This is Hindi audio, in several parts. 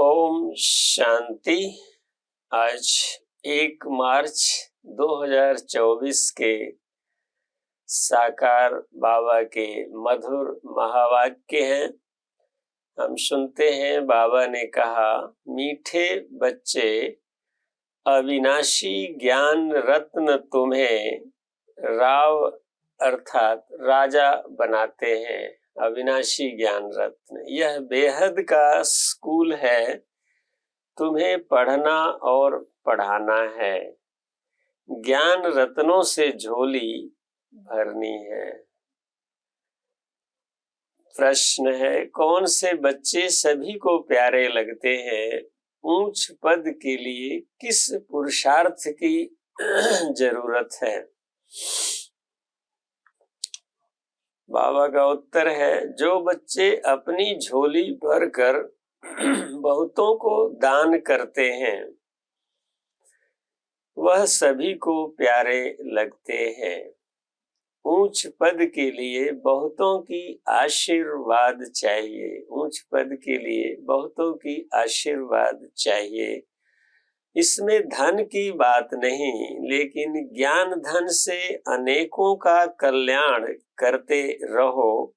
ओम शांति। आज 1 मार्च 2024 के साकार बाबा के मधुर महावाक्य हैं। हम सुनते हैं, बाबा ने कहा, मीठे बच्चे अविनाशी ज्ञान रत्न तुम्हें राव अर्थात राजा बनाते हैं। अविनाशी ज्ञान रत्न, यह बेहद का स्कूल है, तुम्हें पढ़ना और पढ़ाना है। ज्ञान रत्नों से झोली भरनी है। प्रश्न है, कौन से बच्चे सभी को प्यारे लगते हैं? ऊंच पद के लिए किस पुरुषार्थ की जरूरत है? बाबा का उत्तर है, जो बच्चे अपनी झोली भरकर बहुतों को दान करते हैं वह सभी को प्यारे लगते हैं। ऊंच पद के लिए बहुतों की आशीर्वाद चाहिए। ऊंच पद के लिए बहुतों की आशीर्वाद चाहिए। इसमें धन की बात नहीं, लेकिन ज्ञान धन से अनेकों का कल्याण करते रहो।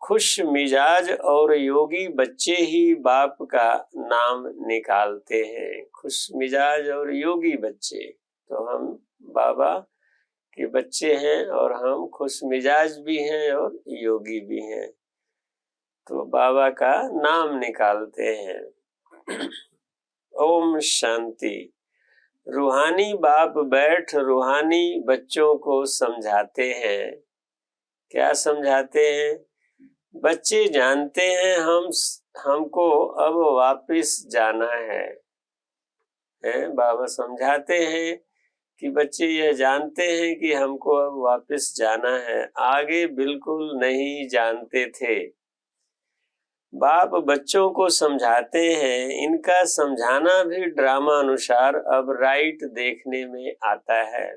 खुश मिजाज और योगी बच्चे ही बाप का नाम निकालते हैं। खुश मिजाज और योगी बच्चे, तो हम बाबा के बच्चे हैं और हम खुश मिजाज भी हैं और योगी भी हैं, तो बाबा का नाम निकालते हैं। ओम शांति। रूहानी बाप बैठ रूहानी बच्चों को समझाते हैं। क्या समझाते हैं? बच्चे जानते हैं हमको अब वापस जाना है। बाबा समझाते हैं कि बच्चे यह जानते हैं कि हमको अब वापस जाना है। आगे बिल्कुल नहीं जानते थे। बाप बच्चों को समझाते हैं। इनका समझाना भी ड्रामा अनुसार अब राइट देखने में आता है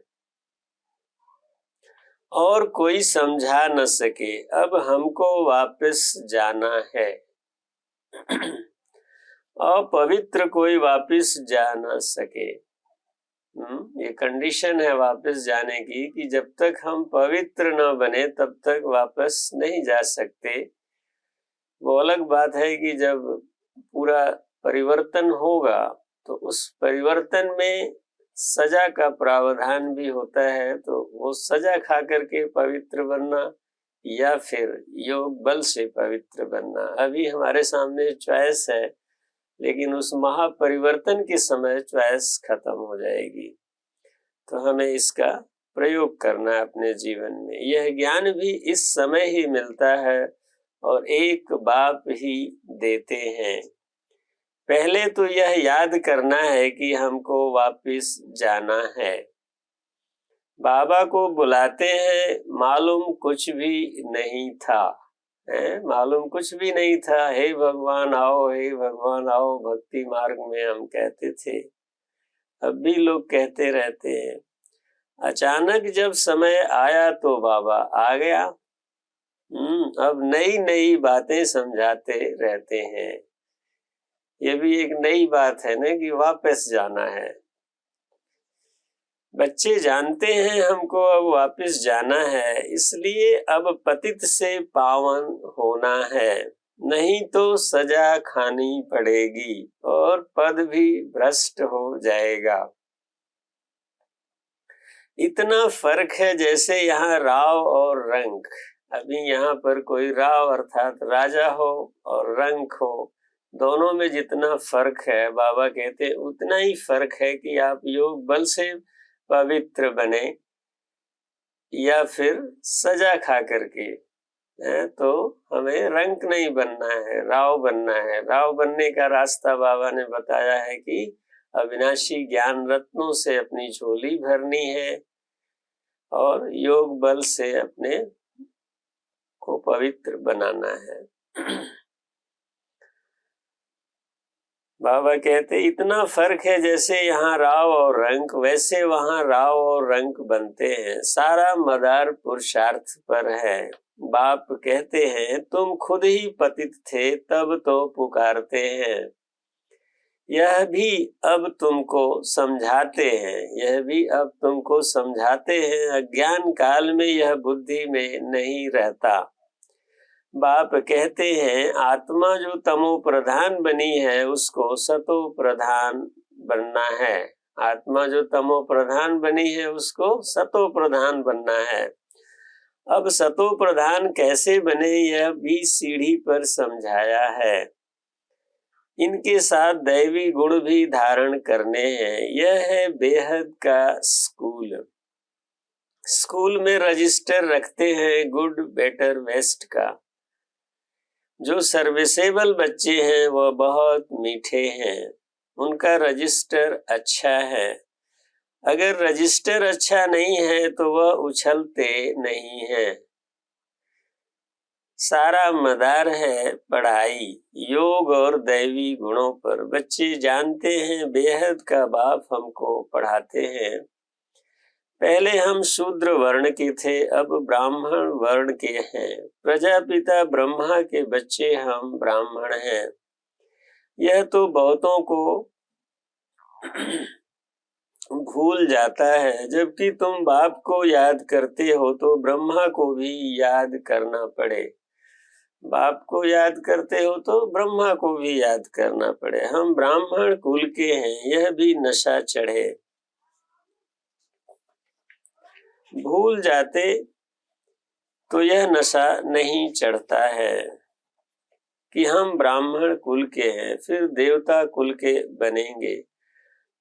और कोई समझा न सके। अब हमको वापस जाना है। अपवित्र कोई वापस जा न सके। ये कंडीशन है वापस जाने की कि जब तक हम पवित्र न बने तब तक वापस नहीं जा सकते। वो अलग बात है कि जब पूरा परिवर्तन होगा तो उस परिवर्तन में सजा का प्रावधान भी होता है, तो वो सजा खा करके पवित्र बनना या फिर योग बल से पवित्र बनना, अभी हमारे सामने चॉइस है, लेकिन उस महापरिवर्तन के समय चॉइस खत्म हो जाएगी। तो हमें इसका प्रयोग करना है अपने जीवन में। यह ज्ञान भी इस समय ही मिलता है और एक बाप ही देते हैं। पहले तो यह याद करना है कि हमको वापस जाना है। बाबा को बुलाते हैं, मालूम कुछ भी नहीं था। मालूम कुछ भी नहीं था। हे भगवान आओ, हे भगवान आओ, भक्ति मार्ग में हम कहते थे, अब भी लोग कहते रहते हैं। अचानक जब समय आया तो बाबा आ गया। अब नई नई बातें समझाते रहते हैं। ये भी एक नई बात है ना कि वापस जाना है। बच्चे जानते हैं हमको अब वापस जाना है, इसलिए अब पतित से पावन होना है, नहीं तो सजा खानी पड़ेगी और पद भी भ्रष्ट हो जाएगा। इतना फर्क है जैसे यहाँ राव और रंक। अभी यहाँ पर कोई राव अर्थात राजा हो और रंक हो, दोनों में जितना फर्क है, बाबा कहते हैं उतना ही फर्क है कि आप योग बल से पवित्र बने या फिर सजा खा करके। तो हमें रंक नहीं बनना है, राव बनना है। राव बनने का रास्ता बाबा ने बताया है कि अविनाशी ज्ञान रत्नों से अपनी झोली भरनी है और योग बल से अपने को पवित्र बनाना है। बाबा कहते इतना फर्क है जैसे यहाँ राव और रंक, वैसे वहाँ राव और रंक बनते हैं। सारा मदार पुरुषार्थ पर है। बाप कहते हैं तुम खुद ही पतित थे तब तो पुकारते हैं। यह भी अब तुमको समझाते हैं, यह भी अब तुमको समझाते हैं, अज्ञान काल में यह बुद्धि में नहीं रहता। बाप कहते हैं आत्मा जो तमो प्रधान बनी है उसको सतो प्रधान बनना है। आत्मा जो तमो प्रधान बनी है उसको सतो प्रधान बनना है। अब सतो प्रधान कैसे बने यह भी सीढ़ी पर समझाया है। इनके साथ दैवी गुण भी धारण करने हैं। यह है बेहद का स्कूल। स्कूल में रजिस्टर रखते हैं गुड बेटर बेस्ट का। जो सर्विसेबल बच्चे हैं वह बहुत मीठे हैं, उनका रजिस्टर अच्छा है। अगर रजिस्टर अच्छा नहीं है तो वह उछलते नहीं हैं। सारा मदार है पढ़ाई, योग और दैवी गुणों पर। बच्चे जानते हैं बेहद का बाप हमको पढ़ाते हैं। पहले हम शूद्र वर्ण के थे, अब ब्राह्मण वर्ण के हैं। प्रजापिता ब्रह्मा के बच्चे हम ब्राह्मण हैं। यह तो बहुतों को भूल जाता है। जबकि तुम बाप को याद करते हो तो ब्रह्मा को भी याद करना पड़े। बाप को याद करते हो तो ब्रह्मा को भी याद करना पड़े। हम ब्राह्मण कुल के हैं, यह भी नशा चढ़े। भूल जाते तो यह नशा नहीं चढ़ता है कि हम ब्राह्मण कुल के हैं, फिर देवता कुल के बनेंगे।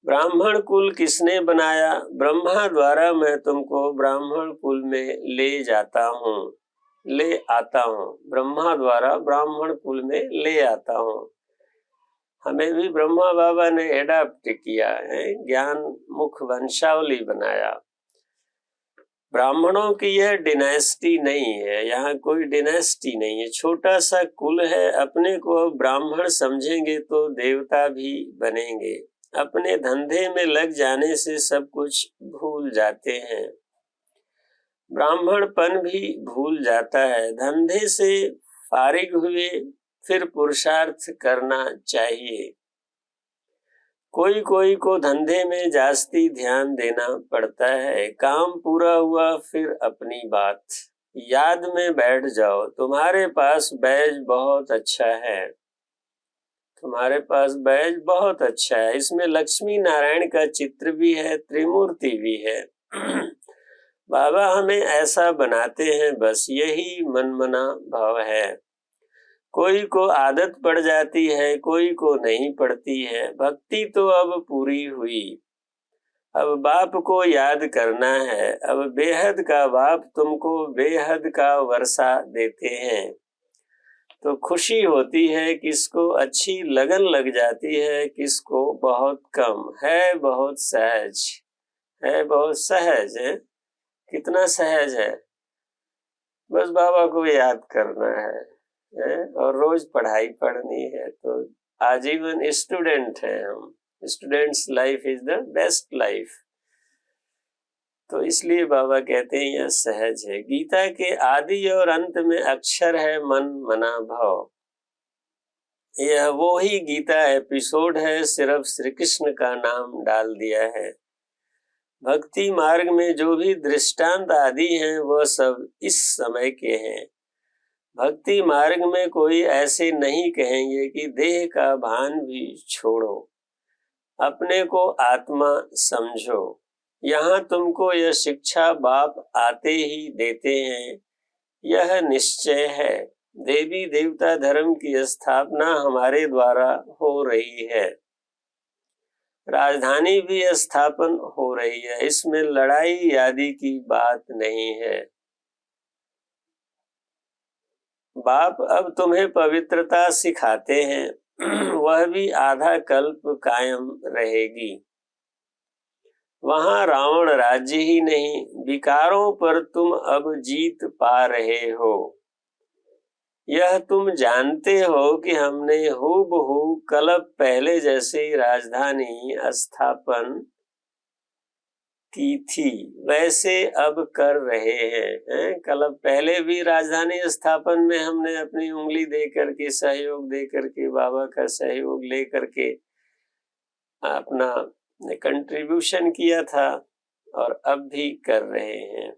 ब्राह्मण कुल किसने बनाया? ब्रह्मा द्वारा मैं तुमको ब्राह्मण कुल में ले जाता हूँ, ले आता हूँ। ब्रह्मा द्वारा ब्राह्मण कुल में ले आता हूँ। हमें भी ब्रह्मा बाबा ने एडाप्ट किया है, ज्ञान मुख वंशावली बनाया। ब्राह्मणों की यह डिनेस्टी नहीं है, यहाँ कोई डिनेस्टी नहीं है, छोटा सा कुल है। अपने को ब्राह्मण समझेंगे तो देवता भी बनेंगे। अपने धंधे में लग जाने से सब कुछ भूल जाते हैं। ब्राह्मणपन भी भूल जाता है। धंधे से फारिग हुए फिर पुरुषार्थ करना चाहिए। कोई कोई को धंधे में जास्ती ध्यान देना पड़ता है। काम पूरा हुआ फिर अपनी बात। याद में बैठ जाओ, तुम्हारे पास बैज बहुत अच्छा है, तुम्हारे पास बैज बहुत अच्छा है। इसमें लक्ष्मी नारायण का चित्र भी है, त्रिमूर्ति भी है। बाबा हमें ऐसा बनाते हैं, बस यही मनमना भाव है। कोई को आदत पड़ जाती है, कोई को नहीं पड़ती है। भक्ति तो अब पूरी हुई, अब बाप को याद करना है। अब बेहद का बाप तुमको बेहद का वर्षा देते हैं तो खुशी होती है। किसको अच्छी लगन लग जाती है, किसको बहुत कम है। बहुत सहज है, बहुत सहज है। कितना सहज है, बस बाबा को याद करना है और रोज पढ़ाई पढ़नी है। तो आजीवन स्टूडेंट है हम। Students life is the best life. तो इसलिए बाबा कहते हैं यह सहज है। गीता के आदि और अंत में अक्षर है मन मना भाव। यह वो ही गीता एपिसोड है, सिर्फ श्री कृष्ण का नाम डाल दिया है। भक्ति मार्ग में जो भी दृष्टांत आदि हैं वह सब इस समय के हैं। भक्ति मार्ग में कोई ऐसे नहीं कहेंगे कि देह का भान भी छोड़ो, अपने को आत्मा समझो। यहाँ तुमको यह शिक्षा बाप आते ही देते हैं, यह निश्चय है। देवी देवता धर्म की स्थापना हमारे द्वारा हो रही है, राजधानी भी स्थापन हो रही है। इसमें लड़ाई आदि की बात नहीं है। बाप अब तुम्हें पवित्रता सिखाते हैं, वह भी आधा कल्प कायम रहेगी। वहां रावण राज्य ही नहीं, विकारों पर तुम अब जीत पा रहे हो। यह तुम जानते हो कि हमने हूबहू कल्प पहले जैसी राजधानी स्थापन की थी, वैसे अब कर रहे हैं। कल्प पहले भी राजधानी स्थापन में हमने अपनी उंगली दे करके, सहयोग दे करके, बाबा का सहयोग ले करके अपना कंट्रीब्यूशन किया था और अब भी कर रहे हैं।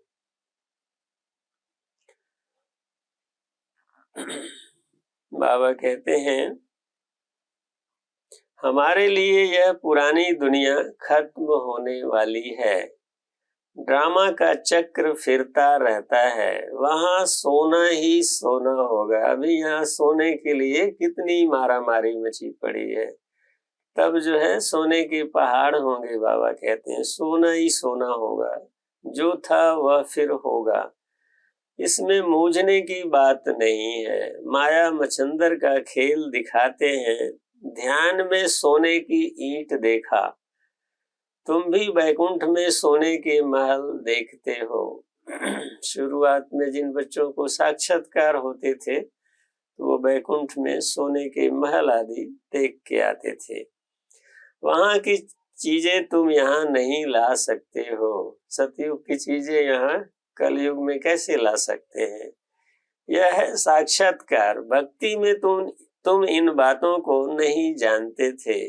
बाबा कहते हैं, हमारे लिए यह पुरानी दुनिया खत्म होने वाली है। ड्रामा का चक्र फिरता रहता है, वहां सोना ही सोना होगा। अभी यहाँ सोने के लिए कितनी मारामारी मची पड़ी है, तब जो है सोने के पहाड़ होंगे। बाबा कहते हैं सोना ही सोना होगा, जो था वह फिर होगा। इसमें मूझने की बात नहीं है। माया मचंदर का खेल दिखाते हैं। ध्यान में सोने की ईंट देखा, तुम भी बैकुंठ में सोने के महल देखते हो। शुरुआत में जिन बच्चों को साक्षात्कार होते थे तो वो बैकुंठ में सोने के महल आदि देख के आते थे। वहां की चीजें तुम यहाँ नहीं ला सकते हो। सतयुग की चीजें यहाँ कलयुग में कैसे ला सकते हैं? यह है साक्षात्कार। भक्ति में तुम इन बातों को नहीं जानते थे।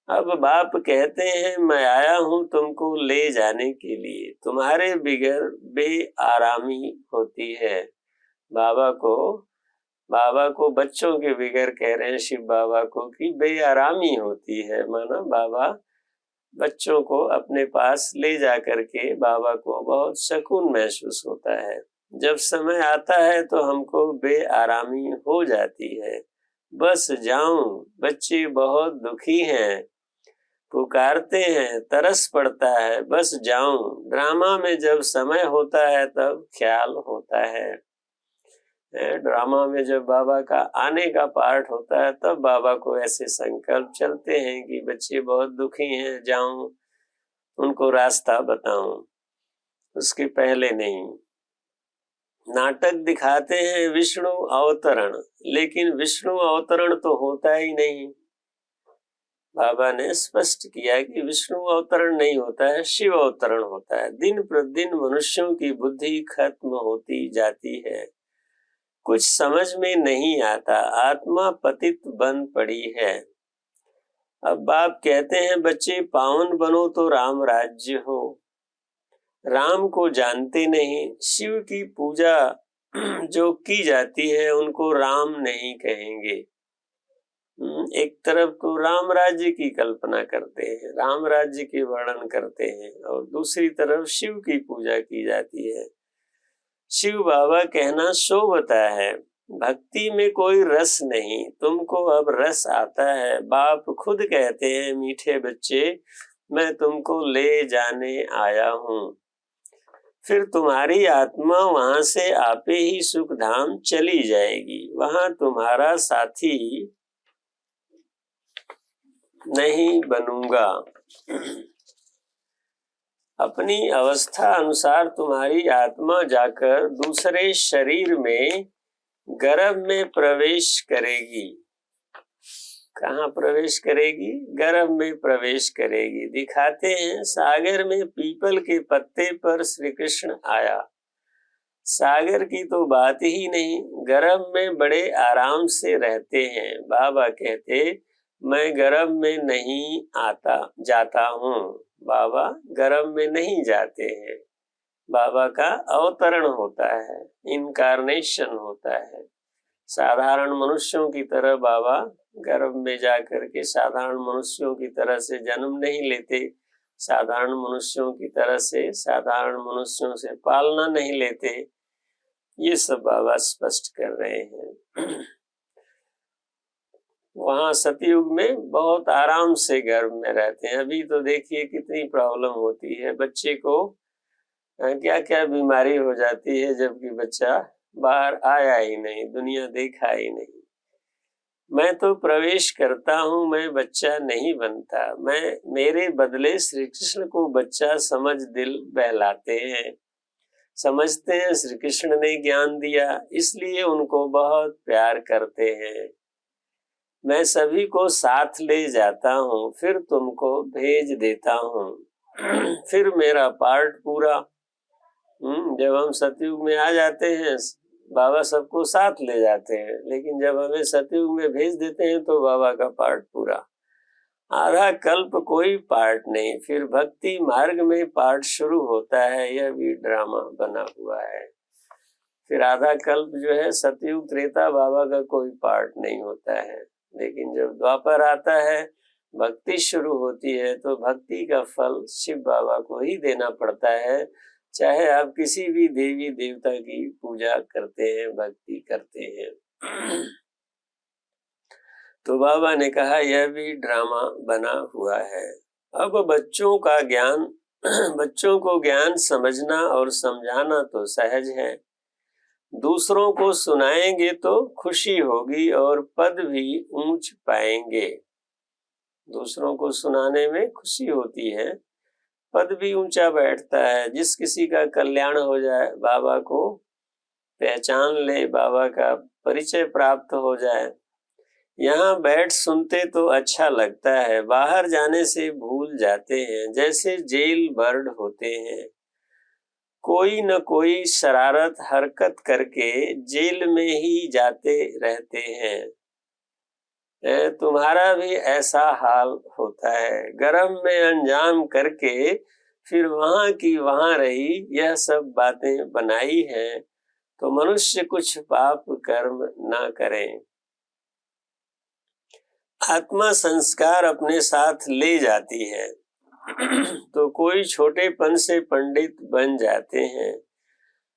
अब बाप कहते हैं, मैं आया हूँ तुमको ले जाने के लिए। तुम्हारे बिगर बेआरामी होती है। बाबा को बच्चों के बिगर कह रहे हैं शिव बाबा को कि बेआरामी होती है। माना बाबा बच्चों को अपने पास ले जा करके बाबा को बहुत सुकून महसूस होता है। जब समय आता है तो हमको बेआरामी हो जाती है। बस जाऊं, बच्चे बहुत दुखी हैं, पुकारते हैं, तरस पड़ता है, बस जाऊं। ड्रामा में जब समय होता है तब ख्याल होता है। ड्रामा में जब बाबा का आने का पार्ट होता है तब बाबा को ऐसे संकल्प चलते हैं कि बच्चे बहुत दुखी हैं, जाऊं, उनको रास्ता बताऊं। उसके पहले नहीं। नाटक दिखाते हैं विष्णु अवतरण, लेकिन विष्णु अवतरण तो होता ही नहीं। बाबा ने स्पष्ट किया कि विष्णु अवतरण नहीं होता है, शिव अवतरण होता है। दिन प्रतिदिन मनुष्यों की बुद्धि खत्म होती जाती है, कुछ समझ में नहीं आता, आत्मा पतित बन पड़ी है। अब बाप कहते हैं, बच्चे पावन बनो तो राम राज्य हो। राम को जानते नहीं, शिव की पूजा जो की जाती है उनको राम नहीं कहेंगे। एक तरफ तो राम राज्य की कल्पना करते हैं, राम राज्य के वर्णन करते हैं, और दूसरी तरफ शिव की पूजा की जाती है। शिव बाबा कहना शोभता है, भक्ति में कोई रस नहीं, तुमको अब रस आता है। बाप खुद कहते हैं, मीठे बच्चे मैं तुमको ले जाने आया हूँ। फिर तुम्हारी आत्मा वहां से आपे ही सुख धाम चली जाएगी। वहां तुम्हारा साथी नहीं बनूंगा। अपनी अवस्था अनुसार तुम्हारी आत्मा जाकर दूसरे शरीर में गर्भ में प्रवेश करेगी। कहाँ प्रवेश करेगी? गर्भ में प्रवेश करेगी। दिखाते हैं, सागर में पीपल के पत्ते पर श्री कृष्ण आया। सागर की तो बात ही नहीं, गर्भ में बड़े आराम से रहते हैं। बाबा कहते, मैं गर्भ में नहीं जाता हूँ। बाबा गर्भ में नहीं जाते हैं। बाबा का अवतरण होता है, इनकारनेशन होता है। साधारण मनुष्यों की तरह बाबा गर्भ में जाकर के साधारण मनुष्यों की तरह से जन्म नहीं लेते, साधारण मनुष्यों की तरह से साधारण मनुष्यों से पालना नहीं लेते। ये सब बाबा स्पष्ट कर रहे हैं। वहां सतयुग में बहुत आराम से गर्भ में रहते हैं। अभी तो देखिए कितनी प्रॉब्लम होती है, बच्चे को क्या क्या बीमारी हो जाती है, जबकि बच्चा बाहर आया ही नहीं, दुनिया देखा ही नहीं। मैं तो प्रवेश करता हूँ, मैं बच्चा नहीं बनता। मेरे बदले श्री कृष्ण को बच्चा समझ दिल बहलाते हैं। समझते हैं श्री कृष्ण ने ज्ञान दिया, इसलिए उनको बहुत प्यार करते हैं। मैं सभी को साथ ले जाता हूँ, फिर तुमको भेज देता हूँ। फिर मेरा पार्ट पूरा। जब हम सतयुग में आ जाते हैं बाबा सबको साथ ले जाते हैं, लेकिन जब हमें सतयुग में भेज देते हैं तो बाबा का पार्ट पूरा। आधा कल्प कोई पार्ट नहीं, फिर भक्ति मार्ग में पार्ट शुरू होता है, यह भी ड्रामा बना हुआ है। फिर आधा कल्प जो है सतयुग त्रेता बाबा का कोई पार्ट नहीं होता है, लेकिन जब द्वापर आता है, भक्ति शुरू होती है, तो भक्ति का फल शिव बाबा को ही देना पड़ता है, चाहे आप किसी भी देवी देवता की पूजा करते हैं, भक्ति करते हैं। तो बाबा ने कहा यह भी ड्रामा बना हुआ है। अब बच्चों का ज्ञान बच्चों को ज्ञान समझना और समझाना तो सहज है, दूसरों को सुनाएंगे तो खुशी होगी और पद भी ऊंच पाएंगे। दूसरों को सुनाने में खुशी होती है, पद भी ऊंचा बैठता है। जिस किसी का कल्याण हो जाए, बाबा को पहचान ले, बाबा का परिचय प्राप्त हो जाए, यहाँ बैठ सुनते तो अच्छा लगता है, बाहर जाने से भूल जाते हैं, जैसे जेल बर्ड होते हैं। कोई न कोई शरारत हरकत करके जेल में ही जाते रहते हैं। तुम्हारा भी ऐसा हाल होता है, गरम में अंजाम करके फिर वहां की वहां रही, यह सब बातें बनाई हैं, तो मनुष्य कुछ पाप कर्म ना करें। आत्मा संस्कार अपने साथ ले जाती है तो कोई छोटेपन से पंडित बन जाते हैं।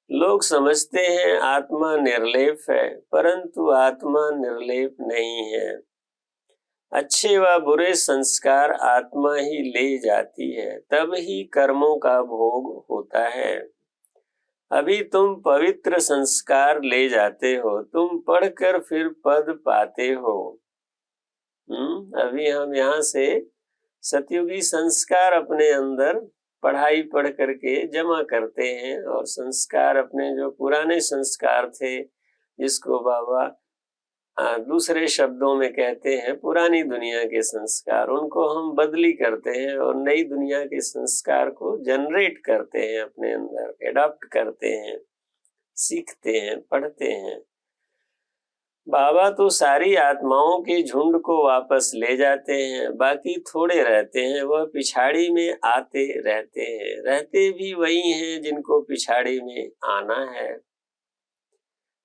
लोग समझते हैं आत्मा निर्लेप है, परंतु आत्मा निर्लेप नहीं है। अच्छे व बुरे संस्कार आत्मा ही ले जाती है, तब ही कर्मों का भोग होता है। अभी तुम पवित्र संस्कार ले जाते हो, तुम पढ़कर फिर पद पाते हो। अभी हम यहाँ से सतयुगी संस्कार अपने अंदर पढ़ाई पढ़ करके जमा करते हैं, और संस्कार अपने जो पुराने संस्कार थे, जिसको बाबा दूसरे शब्दों में कहते हैं पुरानी दुनिया के संस्कार, उनको हम बदली करते हैं और नई दुनिया के संस्कार को जनरेट करते हैं, अपने अंदर एडॉप्ट करते हैं, सीखते हैं, पढ़ते हैं। बाबा तो सारी आत्माओं के झुंड को वापस ले जाते हैं, बाकी थोड़े रहते हैं, वह पिछाड़ी में आते रहते हैं। रहते भी वही हैं जिनको पिछाड़ी में आना है।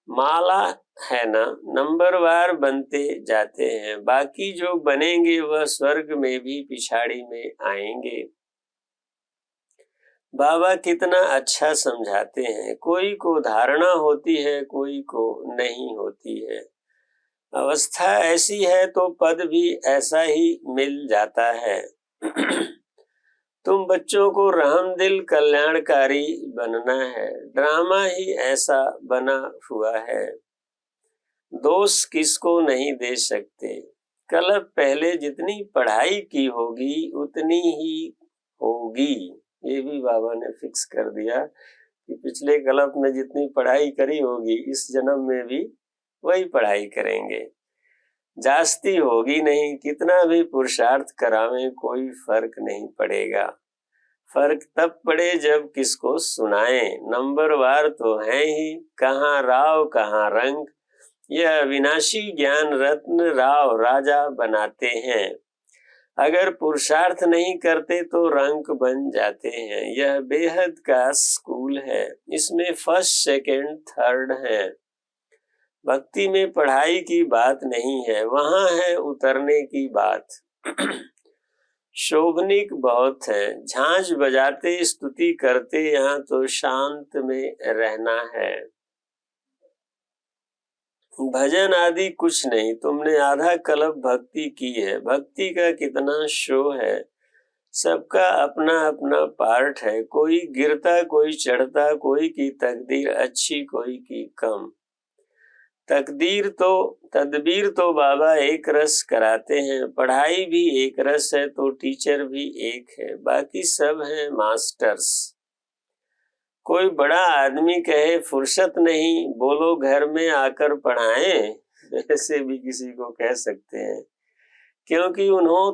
माला है ना, नंबरवार बनते जाते हैं, बाकी जो बनेंगे वह स्वर्ग में भी पिछाड़ी में आएंगे। बाबा कितना अच्छा समझाते हैं। कोई को धारणा होती है, कोई को नहीं होती है। अवस्था ऐसी है तो पद भी ऐसा ही मिल जाता है। तुम बच्चों को रहमदिल कल्याणकारी बनना है, ड्रामा ही ऐसा बना हुआ है। दोष किसको नहीं दे सकते। कल्प पहले जितनी पढ़ाई की होगी उतनी ही होगी, ये भी बाबा ने फिक्स कर दिया कि पिछले कल्प में जितनी पढ़ाई करी होगी, इस जन्म में भी वही पढ़ाई करेंगे। जास्ती होगी नहीं, कितना भी पुरुषार्थ करावें कोई फर्क नहीं पड़ेगा। फर्क तब पड़े जब किसको सुनाएं। नंबरवार तो है ही, कहाँ राव कहाँ रंग। यह अविनाशी ज्ञान रत्न राव राजा बनाते हैं। अगर पुरुषार्थ नहीं करते तो रंक बन जाते हैं। यह बेहद का स्कूल है, इसमें फर्स्ट सेकंड थर्ड है। भक्ति में पढ़ाई की बात नहीं है, वहां है उतरने की बात। शोभनिक बहुत है, झांझ बजाते स्तुति करते, यहाँ तो शांत में रहना है। भजन आदि कुछ नहीं, तुमने आधा कल्प भक्ति की है। भक्ति का कितना शो है, सबका अपना अपना पार्ट है। कोई गिरता, कोई चढ़ता, कोई की तकदीर अच्छी, कोई की कम। तदबीर तो बाबा एक रस कराते हैं। पढ़ाई भी एक रस है तो टीचर भी एक है, बाकी सब हैं मास्टर्स। कोई बड़ा आदमी कहे फुर्सत नहीं, बोलो घर में आकर पढ़ाएं, ऐसे भी किसी को कह सकते हैं, क्योंकि उन्हों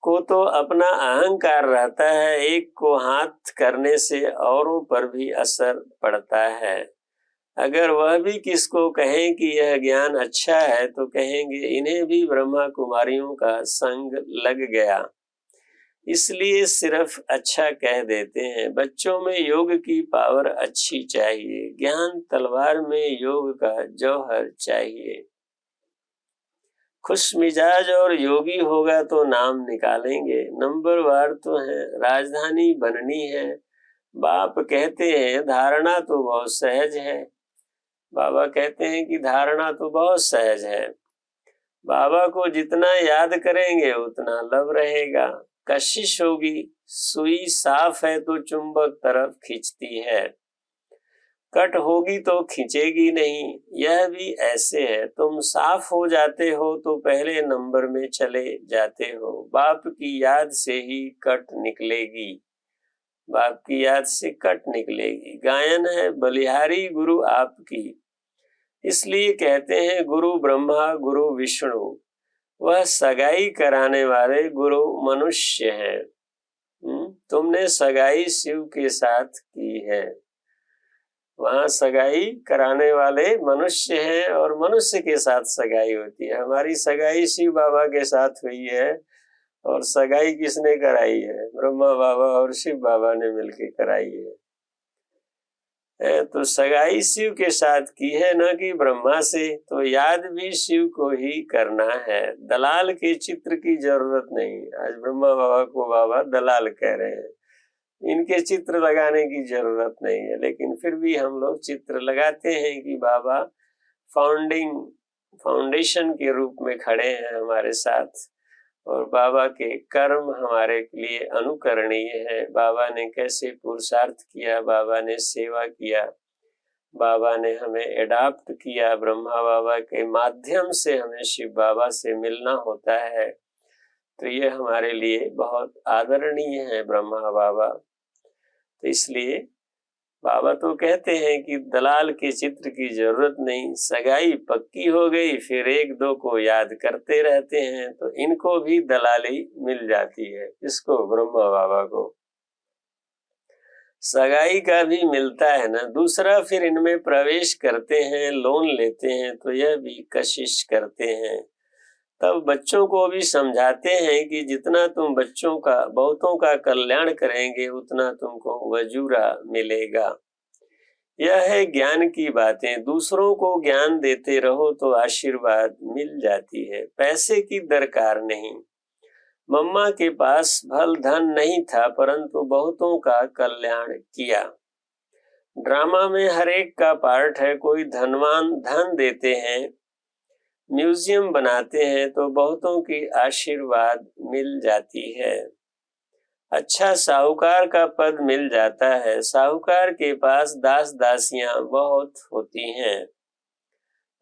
को तो अपना अहंकार रहता है। एक को हाथ करने से औरों पर भी असर पड़ता है। अगर वह भी किसको कहें कि यह ज्ञान अच्छा है तो कहेंगे इन्हें भी ब्रह्मा कुमारियों का संग लग गया, इसलिए सिर्फ अच्छा कह देते हैं। बच्चों में योग की पावर अच्छी चाहिए, ज्ञान तलवार में योग का जौहर चाहिए। खुश मिजाज और योगी होगा तो नाम निकालेंगे, नंबरवार तो है, राजधानी बननी है। बाप कहते हैं धारणा तो बहुत सहज है, बाबा कहते हैं कि धारणा तो बहुत सहज है। बाबा को जितना याद करेंगे उतना लव रहेगा। कशिश होगी, सुई साफ है तो चुंबक तरफ खींचती है, कट होगी तो खींचेगी नहीं। यह भी ऐसे है, तुम साफ हो जाते हो तो पहले नंबर में चले जाते हो। बाप की याद से ही कट निकलेगी, बाप की याद से कट निकलेगी। गायन है बलिहारी गुरु आपकी, इसलिए कहते हैं गुरु ब्रह्मा गुरु विष्णु, वह सगाई कराने वाले गुरु मनुष्य हैं। तुमने सगाई शिव के साथ की है, वहां सगाई कराने वाले मनुष्य हैं और मनुष्य के साथ सगाई होती है। हमारी सगाई शिव बाबा के साथ हुई है, और सगाई किसने कराई है? ब्रह्मा बाबा और शिव बाबा ने मिलकर कराई है। तो सगाई शिव के साथ की है, न कि ब्रह्मा से। तो याद भी शिव को ही करना है, दलाल के चित्र की जरूरत नहीं। आज ब्रह्मा बाबा को बाबा दलाल कह रहे हैं, इनके चित्र लगाने की जरूरत नहीं है, लेकिन फिर भी हम लोग चित्र लगाते हैं कि बाबा फाउंडेशन के रूप में खड़े हैं हमारे साथ, और बाबा के कर्म हमारे लिए अनुकरणीय है। बाबा ने कैसे पुरुषार्थ किया, बाबा ने सेवा किया, बाबा ने हमें एडाप्ट किया, ब्रह्मा बाबा के माध्यम से हमें शिव बाबा से मिलना होता है। तो ये हमारे लिए बहुत आदरणीय है ब्रह्मा बाबा। तो इसलिए बाबा तो कहते हैं कि दलाल के चित्र की जरूरत नहीं, सगाई पक्की हो गई, फिर एक दो को याद करते रहते हैं तो इनको भी दलाली मिल जाती है। इसको ब्रह्मा बाबा को सगाई का भी मिलता है ना। दूसरा, फिर इनमें प्रवेश करते हैं, लोन लेते हैं, तो यह भी कशिश करते हैं। तब बच्चों को भी समझाते हैं कि जितना तुम बच्चों का बहुतों का कल्याण करेंगे उतना तुमको वजूरा मिलेगा। यह है ज्ञान की बातें, दूसरों को ज्ञान देते रहो तो आशीर्वाद मिल जाती है, पैसे की दरकार नहीं। मम्मा के पास भल धन नहीं था, परंतु बहुतों का कल्याण किया। ड्रामा में हर एक का पार्ट है, कोई धनवान धन देते हैं, म्यूजियम बनाते हैं तो बहुतों की आशीर्वाद मिल जाती है। अच्छा साहूकार का पद मिल जाता है, साहूकार के पास दास दासियां बहुत होती हैं।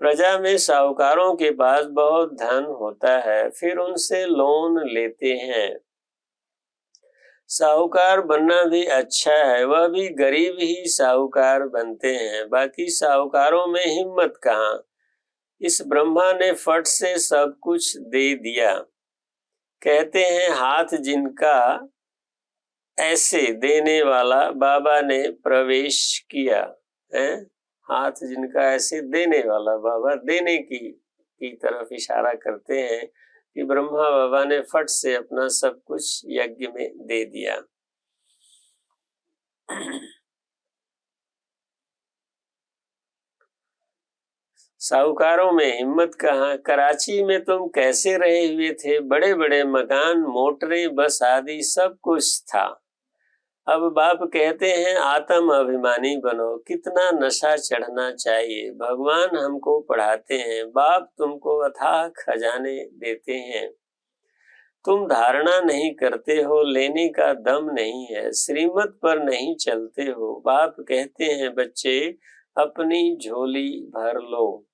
प्रजा में साहूकारों के पास बहुत धन होता है, फिर उनसे लोन लेते हैं। साहूकार बनना भी अच्छा है, वह भी गरीब ही साहूकार बनते हैं, बाकी साहूकारों में हिम्मत कहाँ। इस ब्रह्मा ने फट से सब कुछ दे दिया। कहते हैं हाथ जिनका ऐसे देने वाला बाबा ने प्रवेश किया है। हाथ जिनका ऐसे देने वाला, बाबा देने की तरफ इशारा करते हैं कि ब्रह्मा बाबा ने फट से अपना सब कुछ यज्ञ में दे दिया। साहूकारों में हिम्मत कहाँ। कराची में तुम कैसे रहे हुए थे, बड़े बड़े मकान, मोटरें, बस आदि सब कुछ था। अब बाप कहते हैं आत्म अभिमानी बनो, कितना नशा चढ़ना चाहिए। भगवान हमको पढ़ाते हैं, बाप तुमको अथाह खजाने देते हैं। तुम धारणा नहीं करते हो, लेने का दम नहीं है, श्रीमत पर नहीं चलते हो। बाप कहते हैं बच्चे अपनी झोली भर लो।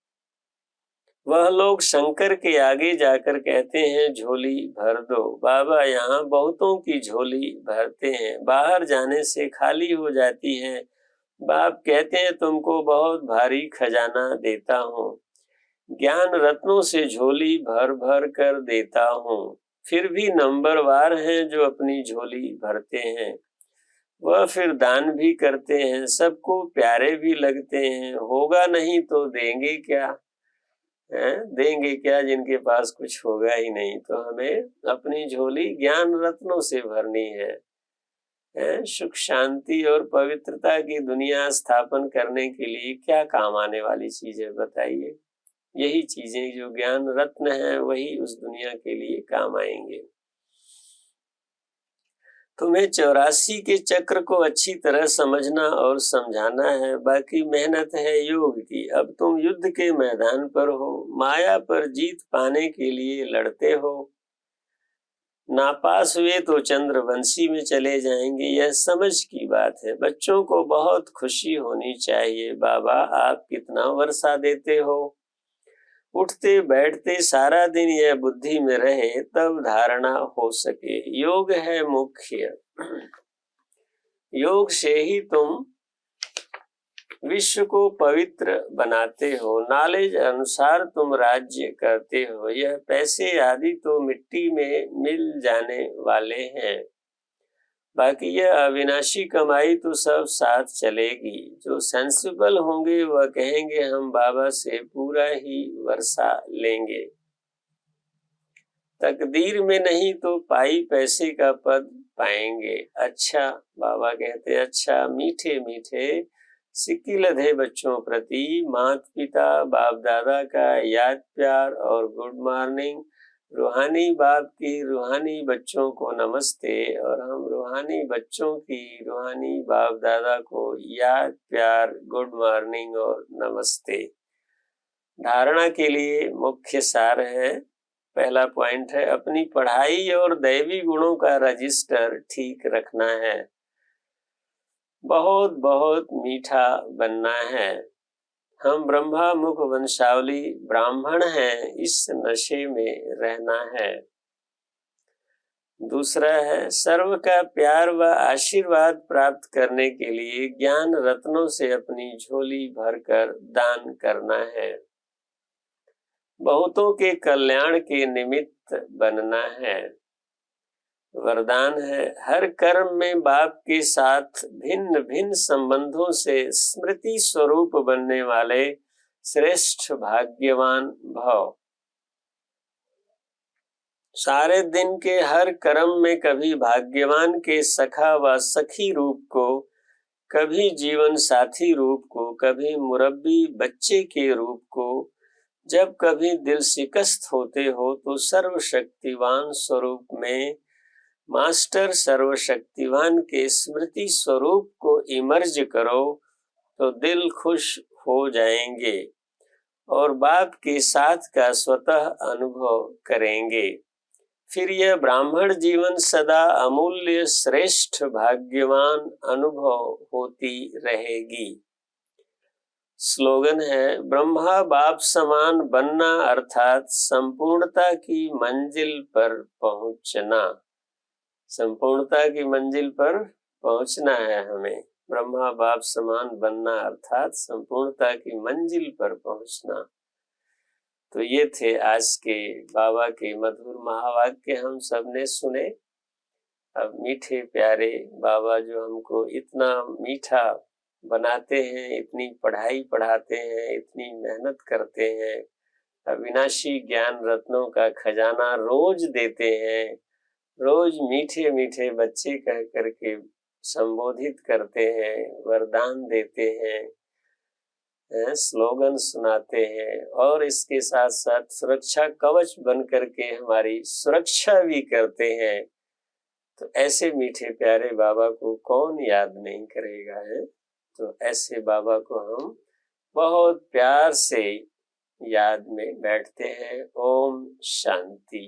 वह लोग शंकर के आगे जाकर कहते हैं झोली भर दो। बाबा यहाँ बहुतों की झोली भरते हैं, बाहर जाने से खाली हो जाती है। बाप कहते हैं तुमको बहुत भारी खजाना देता हूँ, ज्ञान रत्नों से झोली भर भर कर देता हूँ। फिर भी नंबरवार हैं जो अपनी झोली भरते हैं। वह फिर दान भी करते हैं, सबको प्यारे भी लगते हैं। होगा नहीं तो देंगे क्या, देंगे क्या जिनके पास कुछ होगा ही नहीं। तो हमें अपनी झोली ज्ञान रत्नों से भरनी है, सुख शांति और पवित्रता की दुनिया स्थापन करने के लिए क्या काम आने वाली चीज है बताइए। यही चीजें जो ज्ञान रत्न है वही उस दुनिया के लिए काम आएंगे। तुम्हें 84 के चक्र को अच्छी तरह समझना और समझाना है, बाकी मेहनत है योग की। अब तुम युद्ध के मैदान पर हो, माया पर जीत पाने के लिए लड़ते हो। नापास हुए तो चंद्रवंशी में चले जाएंगे, यह समझ की बात है। बच्चों को बहुत खुशी होनी चाहिए, बाबा आप कितना वर्षा देते हो। उठते बैठते सारा दिन यह बुद्धि में रहे, तब धारणा हो सके। योग है मुख्य, योग से ही तुम विश्व को पवित्र बनाते हो। नॉलेज अनुसार तुम राज्य करते हो। यह पैसे आदि तो मिट्टी में मिल जाने वाले हैं, बाकी यह अविनाशी कमाई तो सब साथ चलेगी। जो सेंसिबल होंगे वह कहेंगे हम बाबा से पूरा ही वर्षा लेंगे। तकदीर में नहीं तो पाई पैसे का पद पाएंगे। अच्छा, बाबा कहते अच्छा, मीठे मीठे सिक्की लधे बच्चों प्रति माता पिता बाप दादा का याद प्यार और गुड मॉर्निंग। रूहानी बाप की रूहानी बच्चों को नमस्ते, और हम रूहानी बच्चों की रूहानी बाप दादा को याद प्यार गुड मॉर्निंग और नमस्ते। धारणा के लिए मुख्य सार है, पहला पॉइंट है अपनी पढ़ाई और दैवी गुणों का रजिस्टर ठीक रखना है। बहुत बहुत मीठा बनना है। हम ब्रह्मा मुख वंशावली ब्राह्मण हैं, इस नशे में रहना है। दूसरा है सर्व का प्यार व आशीर्वाद प्राप्त करने के लिए ज्ञान रत्नों से अपनी झोली भरकर दान करना है। बहुतों के कल्याण के निमित्त बनना है। वरदान है हर कर्म में बाप के साथ भिन्न भिन्न संबंधों से स्मृति स्वरूप बनने वाले श्रेष्ठ भाग्यवान भव। सारे दिन के हर कर्म में कभी भाग्यवान के सखा व सखी रूप को, कभी जीवन साथी रूप को, कभी मुरब्बी बच्चे के रूप को, जब कभी दिल शिकस्त होते हो तो सर्वशक्तिवान स्वरूप में मास्टर सर्वशक्तिवान के स्मृति स्वरूप को इमर्ज करो तो दिल खुश हो जाएंगे और बाप के साथ का स्वतः अनुभव करेंगे। फिर यह ब्राह्मण जीवन सदा अमूल्य श्रेष्ठ भाग्यवान अनुभव होती रहेगी। स्लोगन है ब्रह्मा बाप समान बनना अर्थात संपूर्णता की मंजिल पर पहुंचना। संपूर्णता की मंजिल पर पहुंचना है हमें। ब्रह्मा बाप समान बनना अर्थात संपूर्णता की मंजिल पर पहुंचना। तो ये थे आज के बाबा के मधुर महावाक्य, हम सब ने सुने। अब मीठे प्यारे बाबा जो हमको इतना मीठा बनाते हैं, इतनी पढ़ाई पढ़ाते हैं, इतनी मेहनत करते हैं, अविनाशी ज्ञान रत्नों का खजाना रोज देते हैं, रोज मीठे मीठे बच्चे कह करके संबोधित करते हैं, वरदान देते हैं, स्लोगन सुनाते हैं और इसके साथ साथ सुरक्षा कवच बन करके हमारी सुरक्षा भी करते हैं। तो ऐसे मीठे प्यारे बाबा को कौन याद नहीं करेगा, है? तो ऐसे बाबा को हम बहुत प्यार से याद में बैठते हैं। ओम शांति।